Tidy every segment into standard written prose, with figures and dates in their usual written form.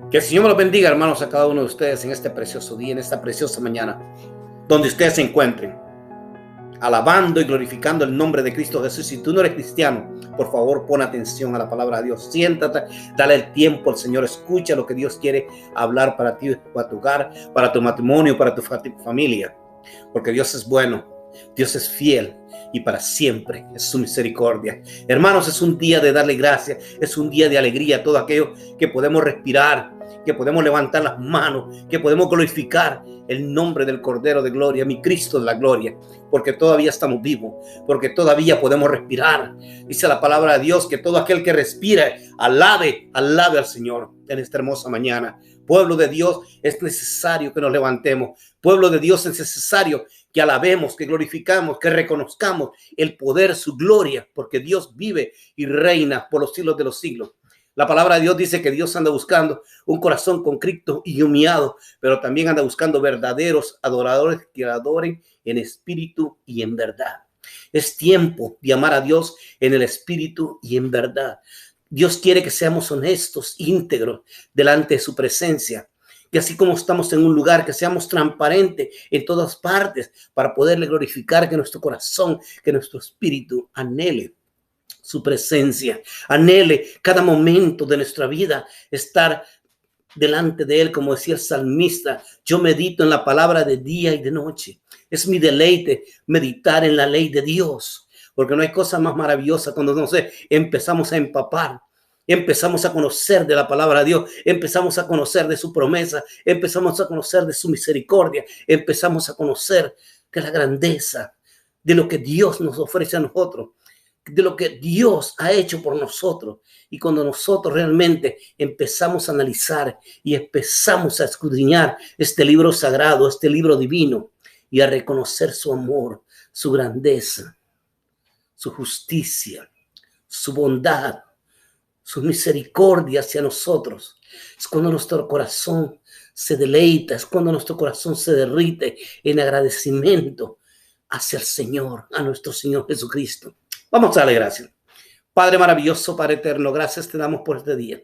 Que el Señor me los bendiga, hermanos, a cada uno de ustedes en este precioso día, en esta preciosa mañana, donde ustedes se encuentren, alabando y glorificando el nombre de Cristo Jesús. Si tú no eres cristiano, por favor, pon atención a la palabra de Dios. Siéntate, dale el tiempo al Señor, escucha lo que Dios quiere hablar para ti, para tu hogar, para tu matrimonio, para tu familia. Porque Dios es bueno, Dios es fiel y para siempre es su misericordia. Hermanos, es un día de darle gracias, es un día de alegría, todo aquello que podemos respirar, que podemos levantar las manos, que podemos glorificar el nombre del Cordero de Gloria, mi Cristo de la gloria, porque todavía estamos vivos, porque todavía podemos respirar. Dice la palabra de Dios que todo aquel que respira, alabe al Señor en esta hermosa mañana. Pueblo de Dios, es necesario que nos levantemos. Pueblo de Dios, es necesario que alabemos, que glorificamos, que reconozcamos el poder, su gloria, porque Dios vive y reina por los siglos de los siglos. La palabra de Dios dice que Dios anda buscando un corazón contrito y humillado, pero también anda buscando verdaderos adoradores que adoren en espíritu y en verdad. Es tiempo de amar a Dios en el espíritu y en verdad. Dios quiere que seamos honestos, íntegros delante de su presencia. Que así como estamos en un lugar, que seamos transparentes en todas partes para poderle glorificar, que nuestro corazón, que nuestro espíritu anhele su presencia, anhele cada momento de nuestra vida estar delante de él, como decía el salmista. Yo medito en la palabra de día y de noche. Es mi deleite meditar en la ley de Dios, porque no hay cosa más maravillosa cuando empezamos a empapar, empezamos a conocer de la palabra de Dios, empezamos a conocer de su promesa, empezamos a conocer de su misericordia, empezamos a conocer que la grandeza de lo que Dios nos ofrece a nosotros, de lo que Dios ha hecho por nosotros. Y cuando nosotros realmente empezamos a analizar y empezamos a escudriñar este libro sagrado, este libro divino, y a reconocer su amor, su grandeza, su justicia, su bondad, su misericordia hacia nosotros, es cuando nuestro corazón se deleita, es cuando nuestro corazón se derrite en agradecimiento hacia el Señor, a nuestro Señor Jesucristo. Vamos a darle gracias. Padre maravilloso, Padre eterno, gracias te damos por este día.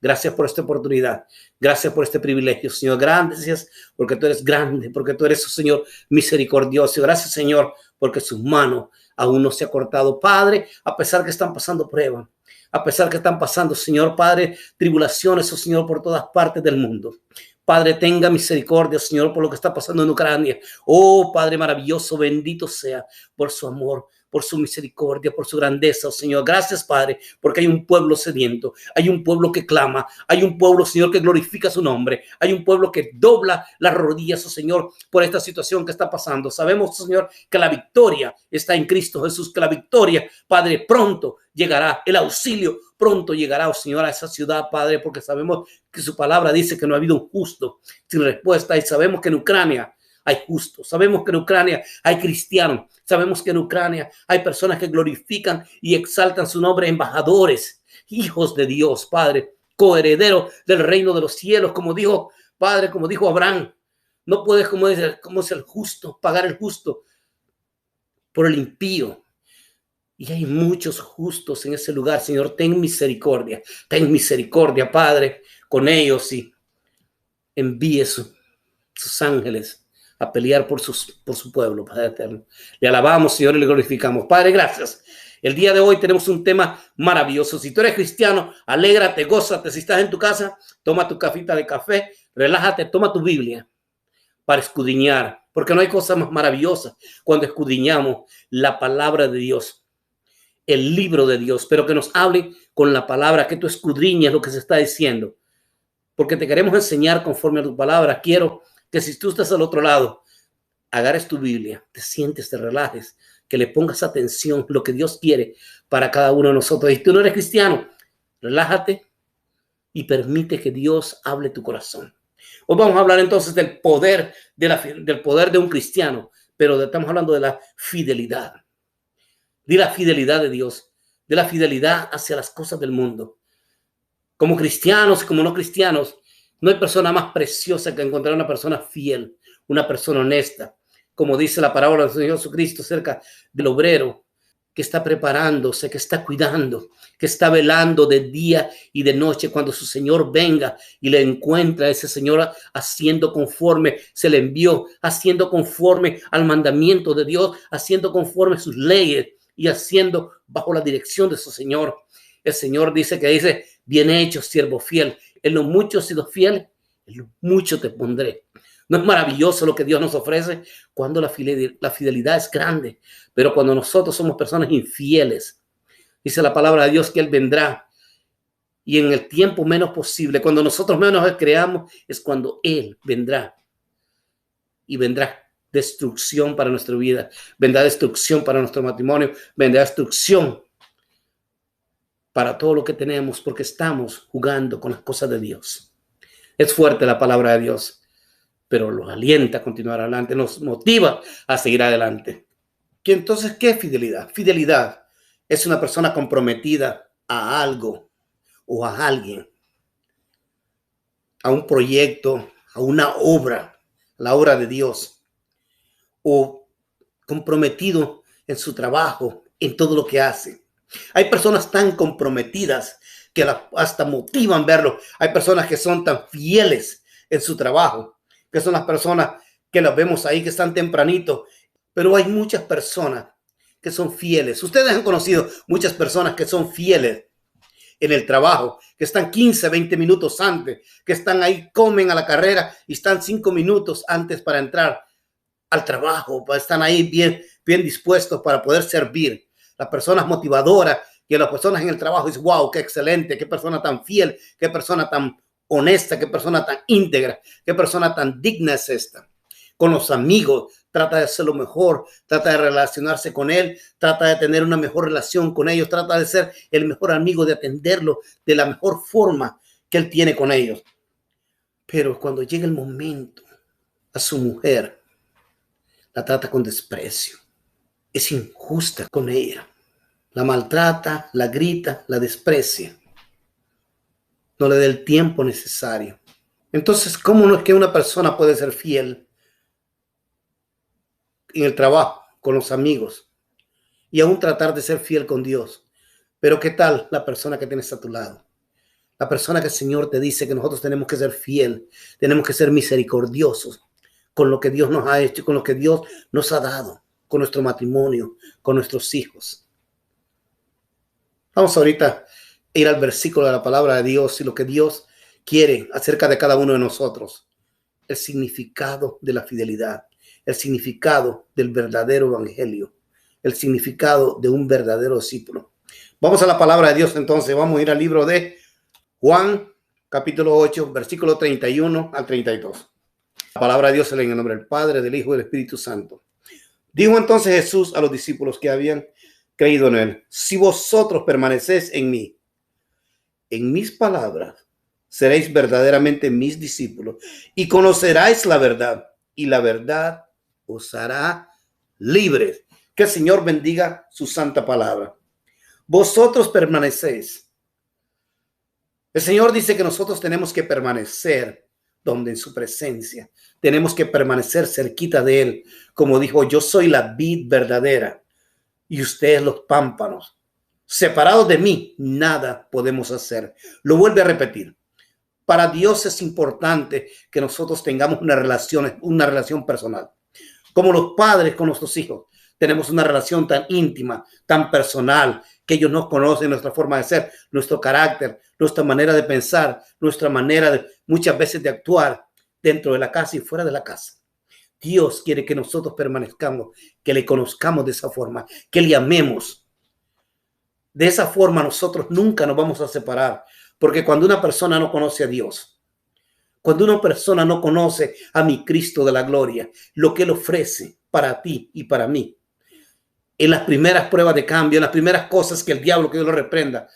Gracias por esta oportunidad. Gracias por este privilegio, Señor. Gracias porque tú eres grande, porque tú eres, Señor, misericordioso. Gracias, Señor, porque su mano aún no se ha cortado. Padre, a pesar que están pasando pruebas, a pesar que están pasando, Señor, Padre, tribulaciones, oh Señor, por todas partes del mundo. Padre, tenga misericordia, Señor, por lo que está pasando en Ucrania. Oh, Padre maravilloso, bendito sea por su amor, por su misericordia, por su grandeza, oh Señor. Gracias, Padre, porque hay un pueblo sediento, hay un pueblo que clama, hay un pueblo, Señor, que glorifica su nombre, hay un pueblo que dobla las rodillas, oh Señor, por esta situación que está pasando. Sabemos, Señor, que la victoria está en Cristo Jesús, que la victoria, Padre, pronto llegará, el auxilio pronto llegará, oh Señor, a esa ciudad, Padre, porque sabemos que su palabra dice que no ha habido un justo sin respuesta, y sabemos que en Ucrania hay justos, sabemos que en Ucrania hay cristianos, sabemos que en Ucrania hay personas que glorifican y exaltan su nombre, embajadores, hijos de Dios, Padre, coherederos del reino de los cielos, como dijo, Padre, como dijo Abraham. No puedes, como es el justo, pagar el justo por el impío. Y hay muchos justos en ese lugar, Señor. Ten misericordia, Padre, con ellos, y envíe sus ángeles a pelear por su pueblo, Padre eterno. Le alabamos, Señor, y le glorificamos. Padre, gracias. El día de hoy tenemos un tema maravilloso. Si tú eres cristiano, alégrate, gózate. Si estás en tu casa, toma tu cafita de café, relájate, toma tu Biblia para escudriñar, porque no hay cosa más maravillosa cuando escudriñamos la palabra de Dios, el libro de Dios, pero que nos hable con la palabra, que tú escudriñes lo que se está diciendo, porque te queremos enseñar conforme a tu palabra. Quiero que si tú estás al otro lado, agarres tu Biblia, te sientes, te relajes, que le pongas atención lo que Dios quiere para cada uno de nosotros. Y si tú no eres cristiano, relájate y permite que Dios hable tu corazón. Hoy vamos a hablar entonces del poder del poder de un cristiano, pero estamos hablando de la fidelidad de Dios, de la fidelidad hacia las cosas del mundo. Como cristianos y como no cristianos, no hay persona más preciosa que encontrar una persona fiel, una persona honesta. Como dice la parábola del Señor Jesucristo acerca del obrero que está preparándose, que está cuidando, que está velando de día y de noche cuando su Señor venga y le encuentra a ese Señor haciendo conforme se le envió, haciendo conforme al mandamiento de Dios, haciendo conforme a sus leyes y haciendo bajo la dirección de su Señor. El Señor dice, bien hecho, siervo fiel. En lo mucho has sido fiel, en lo mucho te pondré. ¿No es maravilloso lo que Dios nos ofrece? Cuando la fidelidad es grande, pero cuando nosotros somos personas infieles, dice la palabra de Dios que Él vendrá y en el tiempo menos posible, cuando nosotros menos creamos, es cuando Él vendrá y vendrá destrucción para nuestra vida, vendrá destrucción para nuestro matrimonio, vendrá destrucción para todo lo que tenemos porque estamos jugando con las cosas de Dios. Es fuerte la palabra de Dios, pero los alienta a continuar adelante, nos motiva a seguir adelante. ¿Y entonces qué es fidelidad? Fidelidad es una persona comprometida a algo o a alguien, a un proyecto, a una obra, la obra de Dios, o comprometido en su trabajo, en todo lo que hace. Hay personas tan comprometidas que hasta motivan verlo. Hay personas que son tan fieles en su trabajo, que son las personas que las vemos ahí, que están tempranito, pero hay muchas personas que son fieles. Ustedes han conocido muchas personas que son fieles en el trabajo, que están 15, 20 minutos antes, que están ahí, comen a la carrera y están 5 minutos antes para entrar al trabajo, están ahí bien dispuestos para poder servir. Las personas motivadoras, que las personas en el trabajo dicen, wow, qué excelente, qué persona tan fiel, qué persona tan honesta, qué persona tan íntegra, qué persona tan digna es esta. Con los amigos, trata de hacer lo mejor, trata de relacionarse con él, trata de tener una mejor relación con ellos, trata de ser el mejor amigo, de atenderlo de la mejor forma que él tiene con ellos. Pero cuando llega el momento, a su mujer la trata con desprecio, es injusta con ella, la maltrata, la grita, la desprecia, no le da el tiempo necesario. Entonces, ¿cómo no es que una persona puede ser fiel en el trabajo, con los amigos, y aún tratar de ser fiel con Dios? Pero ¿qué tal la persona que tienes a tu lado? La persona que el Señor te dice que nosotros tenemos que ser fiel, tenemos que ser misericordiosos con lo que Dios nos ha hecho, con lo que Dios nos ha dado, con nuestro matrimonio, con nuestros hijos. Vamos ahorita a ir al versículo de la palabra de Dios y lo que Dios quiere acerca de cada uno de nosotros. El significado de la fidelidad, el significado del verdadero evangelio, el significado de un verdadero discípulo. Vamos a la palabra de Dios entonces. Vamos a ir al libro de Juan, capítulo 8, versículo 31 al 32. La palabra de Dios se lee en el nombre del Padre, del Hijo y del Espíritu Santo. Dijo entonces Jesús a los discípulos que habían creído en él: si vosotros permanecéis en mí, en mis palabras, seréis verdaderamente mis discípulos y conoceráis la verdad, y la verdad os hará libres. Que el Señor bendiga su santa palabra. Vosotros permanecéis. El Señor dice que nosotros tenemos que permanecer donde en su presencia. Tenemos que permanecer cerquita de él. Como dijo, yo soy la vid verdadera y ustedes los pámpanos. Separados de mí, nada podemos hacer. Lo vuelve a repetir. Para Dios es importante que nosotros tengamos una relación personal. Como los padres con nuestros hijos, tenemos una relación tan íntima, tan personal, que ellos nos conocen nuestra forma de ser, nuestro carácter, nuestra manera de pensar, nuestra manera de muchas veces de actuar dentro de la casa y fuera de la casa. Dios quiere que nosotros permanezcamos, que le conozcamos de esa forma, que le amemos. De esa forma nosotros nunca nos vamos a separar, porque cuando una persona no conoce a Dios, cuando una persona no conoce a mi Cristo de la gloria, lo que Él ofrece para ti y para mí, en las primeras pruebas de cambio, en las primeras cosas que el diablo, que Dios lo reprenda,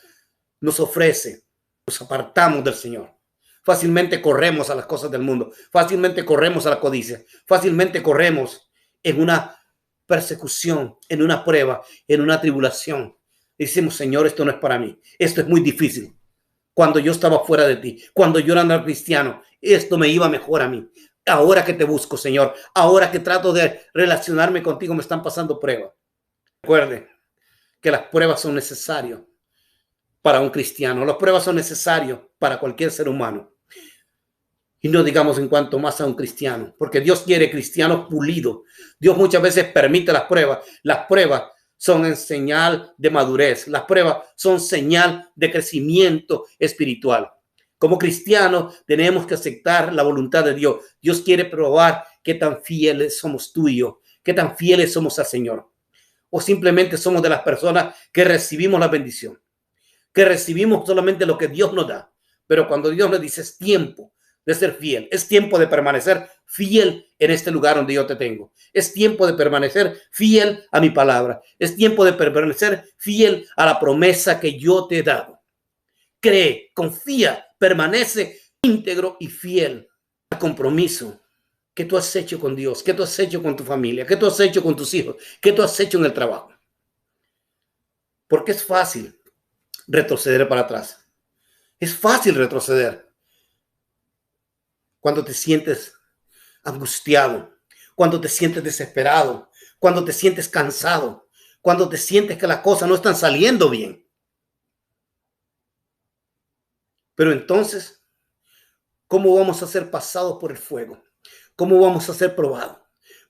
nos ofrece, nos apartamos del Señor. Fácilmente corremos a las cosas del mundo, fácilmente corremos a la codicia, fácilmente corremos en una persecución, en una prueba, en una tribulación. Y decimos, Señor, esto no es para mí, esto es muy difícil. Cuando yo estaba fuera de ti, cuando yo era cristiano, esto me iba mejor a mí. Ahora que te busco, Señor, ahora que trato de relacionarme contigo, me están pasando pruebas. Recuerde, que las pruebas son necesarias para un cristiano. Las pruebas son necesarias para cualquier ser humano. Y no digamos en cuanto más a un cristiano, porque Dios quiere cristianos pulidos. Dios muchas veces permite las pruebas. Las pruebas son en señal de madurez. Las pruebas son señal de crecimiento espiritual. Como cristianos tenemos que aceptar la voluntad de Dios. Dios quiere probar qué tan fieles somos tú y yo, qué tan fieles somos al Señor. O simplemente somos de las personas que recibimos la bendición, que recibimos solamente lo que Dios nos da. Pero cuando Dios nos dice es tiempo de ser fiel, es tiempo de permanecer fiel en este lugar donde yo te tengo, es tiempo de permanecer fiel a mi palabra, es tiempo de permanecer fiel a la promesa que yo te he dado. Cree, confía, permanece íntegro y fiel al compromiso que tú has hecho con Dios, que tú has hecho con tu familia, que tú has hecho con tus hijos, que tú has hecho en el trabajo. Porque es fácil retroceder para atrás. Es fácil retroceder cuando te sientes angustiado, cuando te sientes desesperado, cuando te sientes cansado, cuando te sientes que las cosas no están saliendo bien. Pero entonces, ¿cómo vamos a ser pasados por el fuego? ¿Cómo vamos a ser probados?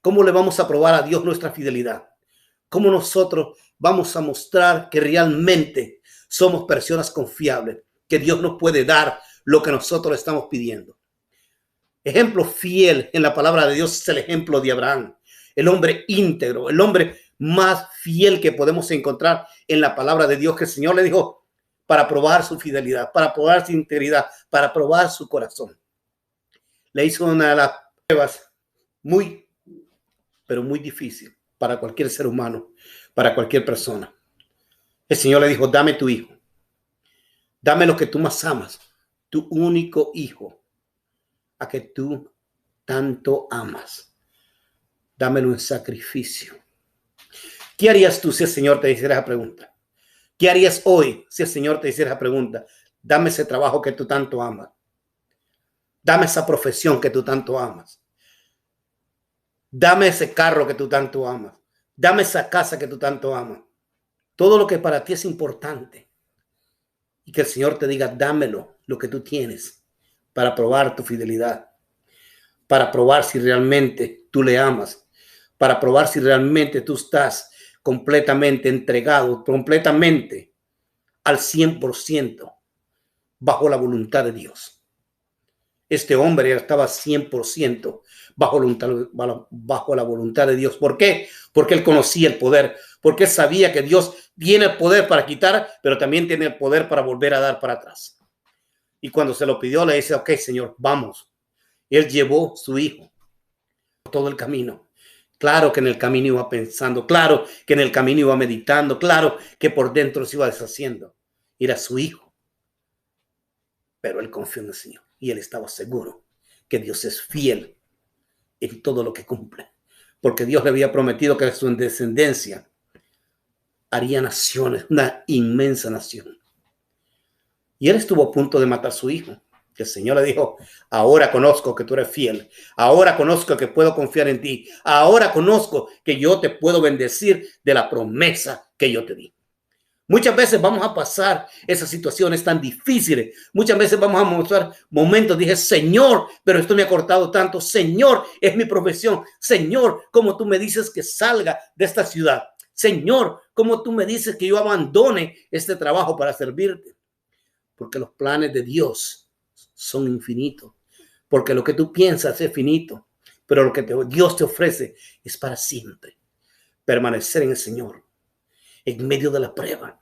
¿Cómo le vamos a probar a Dios nuestra fidelidad? ¿Cómo nosotros vamos a mostrar que realmente somos personas confiables, que Dios nos puede dar lo que nosotros estamos pidiendo? Ejemplo fiel en la palabra de Dios es el ejemplo de Abraham, el hombre íntegro, el hombre más fiel que podemos encontrar en la palabra de Dios, que el Señor le dijo para probar su fidelidad, para probar su integridad, para probar su corazón. Le hizo una de las pruebas muy, pero muy difícil para cualquier ser humano, para cualquier persona. El Señor le dijo, dame tu hijo, dame lo que tú más amas, tu único hijo, a que tú tanto amas. Dámelo en sacrificio. ¿Qué harías tú si el Señor te hiciera esa pregunta? ¿Qué harías hoy si el Señor te hiciera esa pregunta? Dame ese trabajo que tú tanto amas. Dame esa profesión que tú tanto amas. Dame ese carro que tú tanto amas. Dame esa casa que tú tanto amas. Todo lo que para ti es importante. Y que el Señor te diga, dámelo, lo que tú tienes, para probar tu fidelidad, para probar si realmente tú le amas, para probar si realmente tú estás completamente entregado, completamente al 100% bajo la voluntad de Dios. Este hombre estaba 100% bajo la voluntad de Dios. ¿Por qué? Porque él conocía el poder, porque sabía que Dios tiene el poder para quitar, pero también tiene el poder para volver a dar para atrás. Y cuando se lo pidió, le dice, ok, Señor, vamos. Y él llevó su hijo todo el camino. Claro que en el camino iba pensando, claro que en el camino iba meditando, claro que por dentro se iba deshaciendo. Era su hijo. Pero él confió en el Señor y él estaba seguro que Dios es fiel en todo lo que cumple. Porque Dios le había prometido que su descendencia haría naciones, una inmensa nación. Y él estuvo a punto de matar a su hijo. Que el Señor le dijo, ahora conozco que tú eres fiel. Ahora conozco que puedo confiar en ti. Ahora conozco que yo te puedo bendecir de la promesa que yo te di. Muchas veces vamos a pasar esas situaciones tan difíciles. Muchas veces vamos a mostrar momentos. Dije, Señor, pero esto me ha cortado tanto. Señor, es mi profesión. Señor, como tú me dices que salga de esta ciudad. Señor, como tú me dices que yo abandone este trabajo para servirte. Porque los planes de Dios son infinitos. Porque lo que tú piensas es finito. Pero lo que Dios te ofrece es para siempre. Permanecer en el Señor. En medio de la prueba.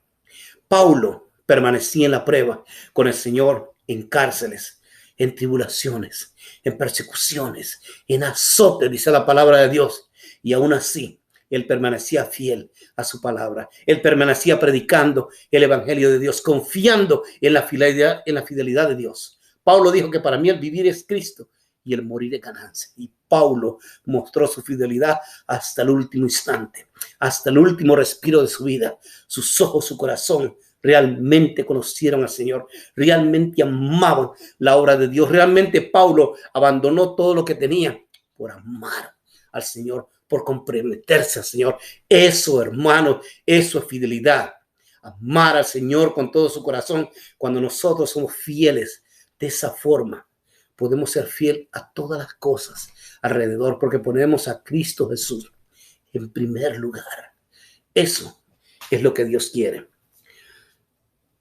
Pablo permanecía en la prueba con el Señor en cárceles, en tribulaciones, en persecuciones, en azotes, dice la palabra de Dios. Y aún así, él permanecía fiel a su palabra. Él permanecía predicando el evangelio de Dios, confiando en la fidelidad de Dios. Pablo dijo que para mí el vivir es Cristo y el morir es ganancia. Y Pablo mostró su fidelidad hasta el último instante, hasta el último respiro de su vida. Sus ojos, su corazón realmente conocieron al Señor, realmente amaban la obra de Dios. Realmente Pablo abandonó todo lo que tenía por amar al Señor, por comprometerse al Señor. Eso, hermano, eso es fidelidad. Amar al Señor con todo su corazón. Cuando nosotros somos fieles de esa forma, podemos ser fiel a todas las cosas alrededor, porque ponemos a Cristo Jesús en primer lugar. Eso es lo que Dios quiere.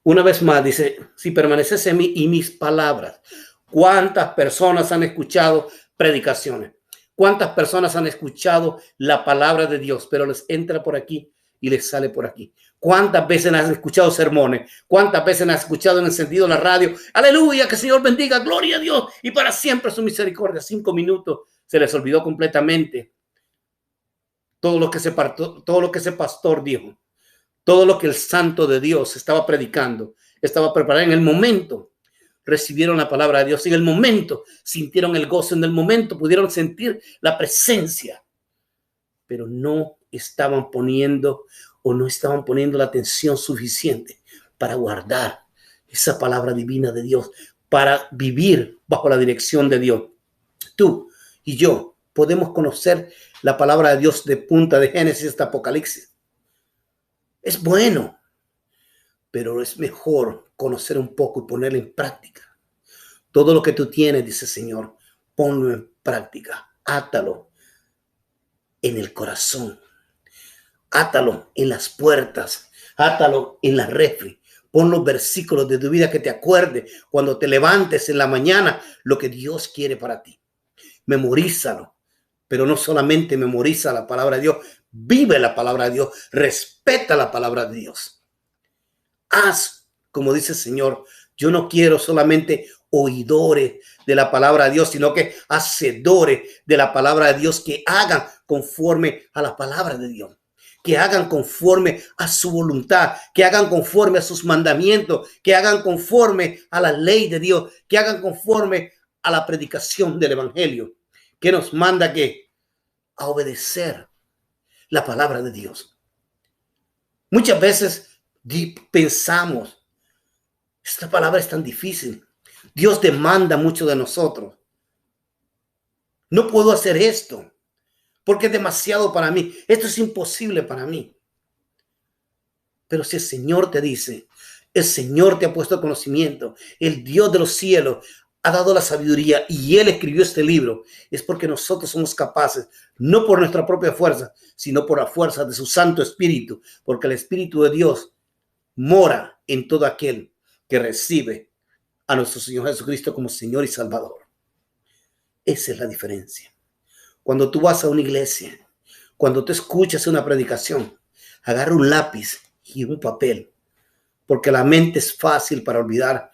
Una vez más dice, si permaneces en mí y mis palabras. ¿Cuántas personas han escuchado predicaciones? ¿Cuántas personas han escuchado la palabra de Dios, pero les entra por aquí y les sale por aquí? ¿Cuántas veces has escuchado sermones? ¿Cuántas veces has escuchado en encendido la radio? Aleluya, que el Señor bendiga, gloria a Dios y para siempre su misericordia. 5 minutos se les olvidó completamente todo lo que ese pastor dijo, todo lo que el santo de Dios estaba predicando, estaba preparado. En el momento recibieron la palabra de Dios, en el momento sintieron el gozo, en el momento pudieron sentir la presencia, pero no estaban poniendo la atención suficiente para guardar esa palabra divina de Dios, para vivir bajo la dirección de Dios. Tú y yo podemos conocer la palabra de Dios de punta, de Génesis hasta Apocalipsis. Es bueno, pero es mejor conocer un poco y ponerlo en práctica. Todo lo que tú tienes, dice el Señor, ponlo en práctica. Átalo en el corazón. Átalo en las puertas. Átalo en la refri. Pon los versículos de tu vida que te acuerde cuando te levantes en la mañana lo que Dios quiere para ti. Memorízalo. Pero no solamente memoriza la palabra de Dios, vive la palabra de Dios, respeta la palabra de Dios. Haz, como dice el Señor, yo no quiero solamente oidores de la palabra de Dios, sino que hacedores de la palabra de Dios, que hagan conforme a la palabra de Dios, que hagan conforme a su voluntad, que hagan conforme a sus mandamientos, que hagan conforme a la ley de Dios, que hagan conforme a la predicación del evangelio, que nos manda a obedecer la palabra de Dios. Muchas veces pensamos, esta palabra es tan difícil. Dios demanda mucho de nosotros. No puedo hacer esto porque es demasiado para mí. Esto es imposible para mí. Pero si el Señor te dice, el Señor te ha puesto conocimiento, el Dios de los cielos ha dado la sabiduría y Él escribió este libro, es porque nosotros somos capaces, no por nuestra propia fuerza, sino por la fuerza de su Santo Espíritu, porque el Espíritu de Dios mora en todo aquel que recibe a nuestro Señor Jesucristo como Señor y Salvador. Esa es la diferencia. Cuando tú vas a una iglesia, cuando tú escuchas una predicación, agarra un lápiz y un papel, porque la mente es fácil para olvidar,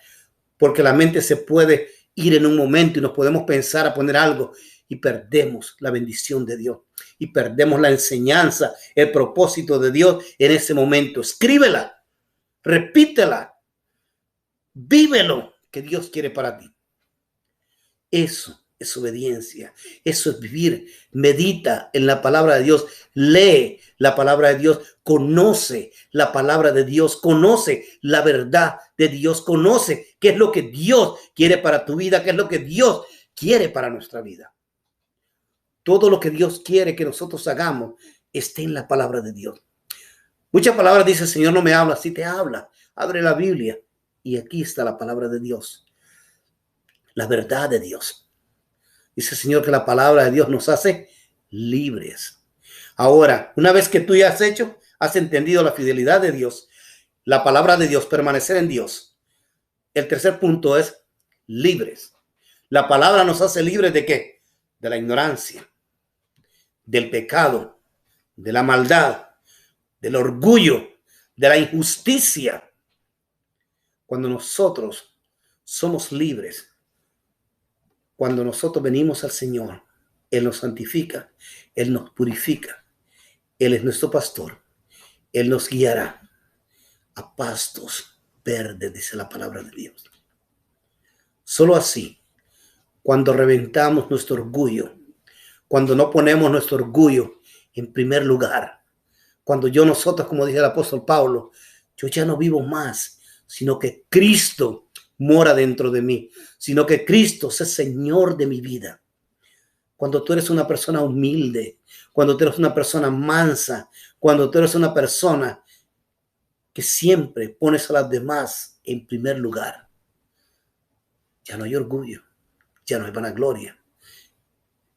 porque la mente se puede ir en un momento y nos podemos pensar a poner algo y perdemos la bendición de Dios y perdemos la enseñanza, el propósito de Dios en ese momento. Escríbela, repítela, vívelo que Dios quiere para ti. Eso es obediencia, eso es vivir. Medita en la palabra de Dios, lee la palabra de Dios, conoce la palabra de Dios, conoce la verdad de Dios, conoce qué es lo que Dios quiere para tu vida, qué es lo que Dios quiere para nuestra vida. Todo lo que Dios quiere que nosotros hagamos está en la palabra de Dios. Muchas palabras dice el Señor, no me habla, sí te habla. Abre la Biblia y aquí está la palabra de Dios, la verdad de Dios. Dice el Señor que la palabra de Dios nos hace libres. Ahora, una vez que tú ya has entendido la fidelidad de Dios, la palabra de Dios, permanecer en Dios. El tercer punto es libres. La palabra nos hace libres ¿de qué? De la ignorancia, del pecado, de la maldad, del orgullo, de la injusticia. Cuando nosotros somos libres, cuando nosotros venimos al Señor, Él nos santifica, Él nos purifica, Él es nuestro pastor, Él nos guiará a pastos verdes, dice la palabra de Dios. Solo así, cuando reventamos nuestro orgullo, cuando no ponemos nuestro orgullo en primer lugar, cuando nosotros, como dice el apóstol Pablo, yo ya no vivo más, sino que Cristo mora dentro de mí, sino que Cristo es el Señor de mi vida. Cuando tú eres una persona humilde, cuando tú eres una persona mansa, cuando tú eres una persona que siempre pones a las demás en primer lugar, ya no hay orgullo, ya no hay vanagloria.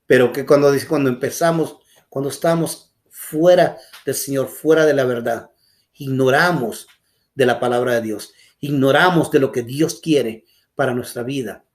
Pero que cuando empezamos, cuando estamos fuera del Señor, fuera de la verdad, ignoramos de la palabra de Dios, ignoramos de lo que Dios quiere para nuestra vida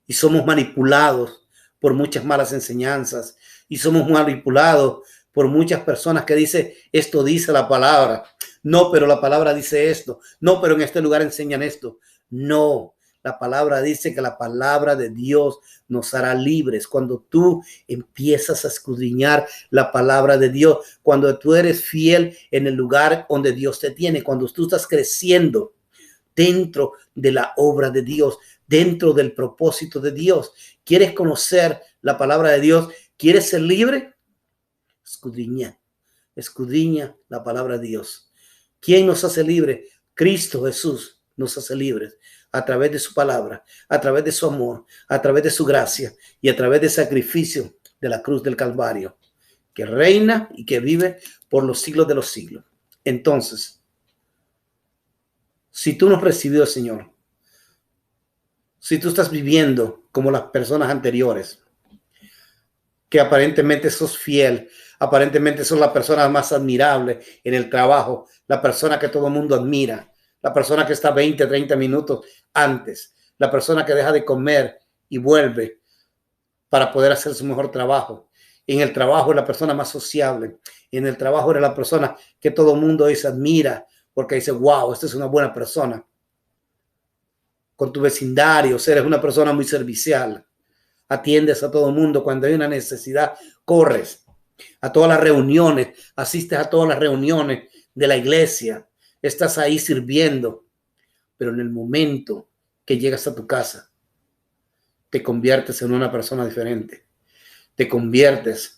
y somos manipulados por muchas malas enseñanzas y somos manipulados por muchas personas que dicen, esto dice la palabra. No, pero la palabra dice esto. No, pero en este lugar enseñan esto. No, la palabra dice que la palabra de Dios nos hará libres. Cuando tú empiezas a escudriñar la palabra de Dios, cuando tú eres fiel en el lugar donde Dios te tiene, cuando tú estás creciendo dentro de la obra de Dios, dentro del propósito de Dios. ¿Quieres conocer la palabra de Dios? ¿Quieres ser libre? Escudriña la palabra de Dios. ¿Quién nos hace libre? Cristo Jesús nos hace libres a través de su palabra, a través de su amor, a través de su gracia y a través del sacrificio de la cruz del Calvario, que reina y que vive por los siglos de los siglos. Entonces, si tú no has recibido al Señor, si tú estás viviendo como las personas anteriores, que aparentemente sos fiel, aparentemente sos la persona más admirable en el trabajo, la persona que todo el mundo admira, la persona que está 20, 30 minutos antes, la persona que deja de comer y vuelve para poder hacer su mejor trabajo. En el trabajo es la persona más sociable, en el trabajo eres la persona que todo el mundo dice admira, porque dice, wow, esta es una buena persona. Con tu vecindario, eres una persona muy servicial. Atiendes a todo el mundo. Cuando hay una necesidad, corres a todas las reuniones, asistes a todas las reuniones de la iglesia. Estás ahí sirviendo. Pero en el momento que llegas a tu casa, te conviertes en una persona diferente. Te conviertes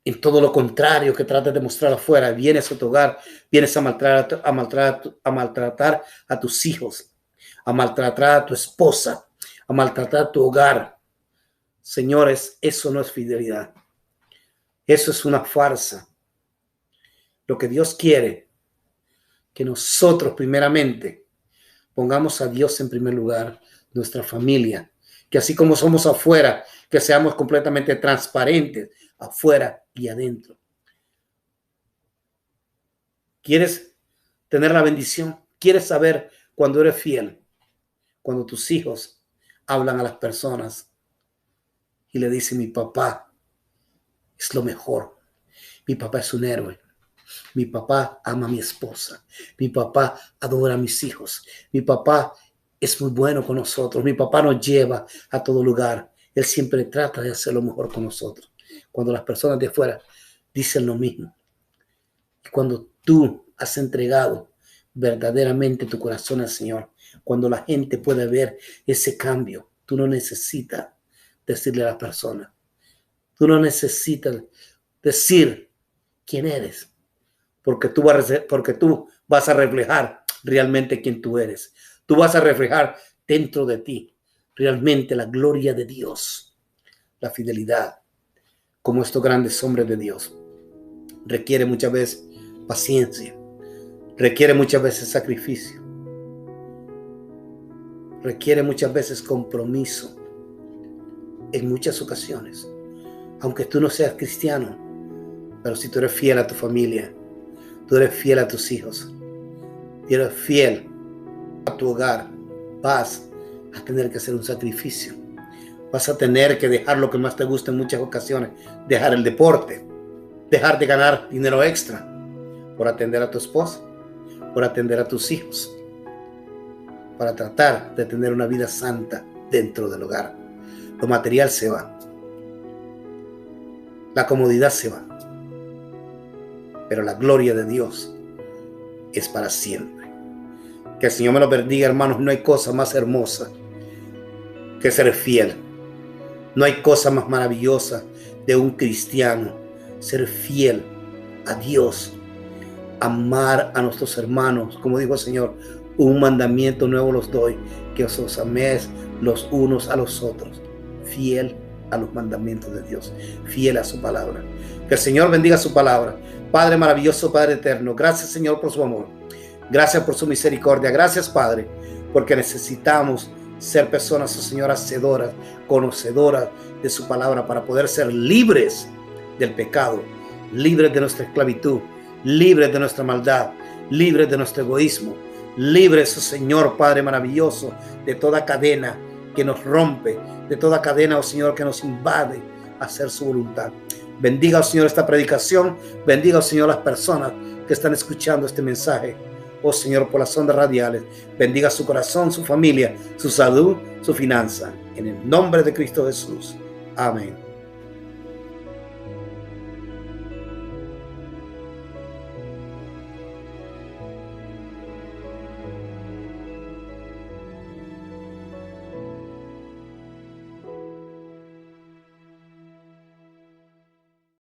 en todo lo contrario que tratas de mostrar afuera. Vienes a tu hogar, vienes a maltratar a tus hijos, a maltratar a tu esposa, a maltratar tu hogar. Señores, eso no es fidelidad. Eso es una farsa. Lo que Dios quiere, que nosotros primeramente pongamos a Dios en primer lugar, nuestra familia, que así como somos afuera, que seamos completamente transparentes afuera y adentro. ¿Quieres tener la bendición? ¿Quieres saber cuando eres fiel? Cuando tus hijos hablan a las personas y le dicen, mi papá es lo mejor. Mi papá es un héroe. Mi papá ama a mi esposa. Mi papá adora a mis hijos. Mi papá es muy bueno con nosotros. Mi papá nos lleva a todo lugar. Él siempre trata de hacer lo mejor con nosotros. Cuando las personas de afuera dicen lo mismo. Y cuando tú has entregado verdaderamente tu corazón al Señor, cuando la gente puede ver ese cambio, tú no necesitas decirle a la persona. Tú no necesitas decir quién eres, porque tú vas a reflejar realmente quién tú eres. Tú vas a reflejar dentro de ti realmente la gloria de Dios, la fidelidad, como estos grandes hombres de Dios. Requiere muchas veces paciencia, requiere muchas veces sacrificio, requiere muchas veces compromiso en muchas ocasiones. Aunque tú no seas cristiano, pero si tú eres fiel a tu familia, tú eres fiel a tus hijos, tú eres fiel a tu hogar, vas a tener que hacer un sacrificio. Vas a tener que dejar lo que más te gusta en muchas ocasiones, dejar el deporte, dejar de ganar dinero extra por atender a tu esposa, por atender a tus hijos, para tratar de tener una vida santa dentro del hogar. Lo material se va, la comodidad se va, pero la gloria de Dios es para siempre. Que el Señor me lo bendiga, hermanos. No hay cosa más hermosa que ser fiel. No hay cosa más maravillosa de un cristiano, ser fiel a Dios, amar a nuestros hermanos. Como dijo el Señor, un mandamiento nuevo los doy, que os améis los unos a los otros. Fiel a los mandamientos de Dios, fiel a su palabra. Que el Señor bendiga su palabra. Padre maravilloso, Padre eterno, gracias, Señor, por su amor. Gracias por su misericordia. Gracias, Padre, porque necesitamos ser personas, oh Señor, hacedoras, conocedoras de su palabra para poder ser libres del pecado, libres de nuestra esclavitud, libres de nuestra maldad, libres de nuestro egoísmo, libres, oh Señor, Padre maravilloso, de toda cadena que nos rompe, de toda cadena, oh Señor, que nos invade a hacer su voluntad. Bendiga, oh Señor, esta predicación. Bendiga, oh Señor, las personas que están escuchando este mensaje, oh Señor, por las ondas radiales. Bendiga su corazón, su familia, su salud, su finanza. En el nombre de Cristo Jesús. Amén.